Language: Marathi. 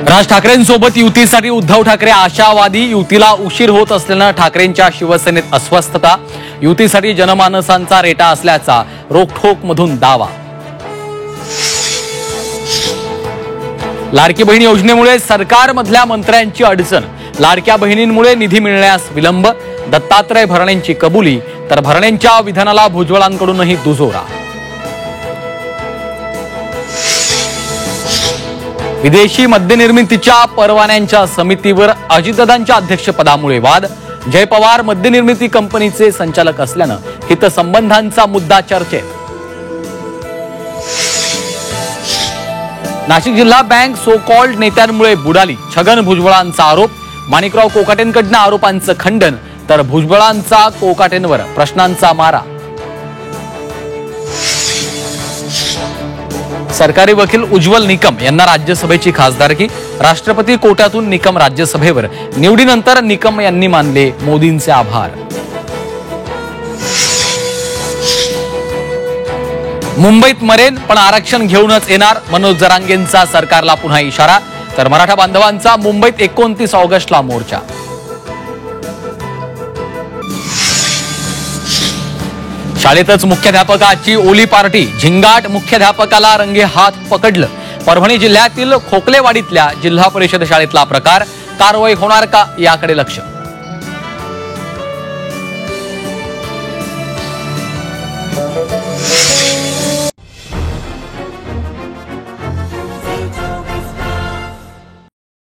राज ठाकरेंसोबत युतीसाठी उद्धव ठाकरे आशावादी, युतीला उशीर होत असल्याने ठाकरेंच्या शिवसेनेत अस्वस्थता, युतीसाठी जनमानसांचा रेटा असल्याचा रोखठोकमधून दावा। लाडकी बहीण योजनेमुळे सरकारमधल्या मंत्र्यांची अडचण, लाडक्या बहिणींमुळे निधी मिळण्यास विलंब, दत्तात्रय भरणेंची कबुली, तर भरणेंच्या विधानाला भुजबळांकडूनही दुजोरा। विदेशी मद्यनिर्मितीच्या परवान्यांच्या समितीवर अजितदादांच्या अध्यक्षपदामुळे वाद, जय पवार मद्यनिर्मिती कंपनीचे संचालक असल्याने हितसंबंधांचा मुद्दा चर्चेत। नाशिक जिल्हा बँक सो कॉल्ड नेत्यांमुळे बुडाली, छगन भुजबळांचा आरोप, माणिकराव कोकाटेंकडून आरोपांचं खंडन, तर भुजबळांचा कोकाटेंवर प्रश्नांचा मारा। सरकारी वकील उज्ज्वल निकम यांना राज्यसभेची खासदारकी, राष्ट्रपती कोट्यातून निकम राज्यसभेवर, निवडीनंतर निकम यांनी मानले मोदींचे आभार। मुंबईत मरेन पण आरक्षण घेऊनच येणार, मनोज जरांगेंचा सरकारला पुन्हा इशारा, तर मराठा बांधवांचा मुंबईत 29 ऑगस्टला मोर्चा। शाळेतच मुख्याध्यापकाची ओली पार्टी, झिंगाट मुख्याध्यापकाला रंगे हात पकडलं। परभणी जिल्ह्यातील खोकलेवाडीतल्या जिल्हा परिषद शाळेतला प्रकार, कारवाई होणार का याकडे लक्ष।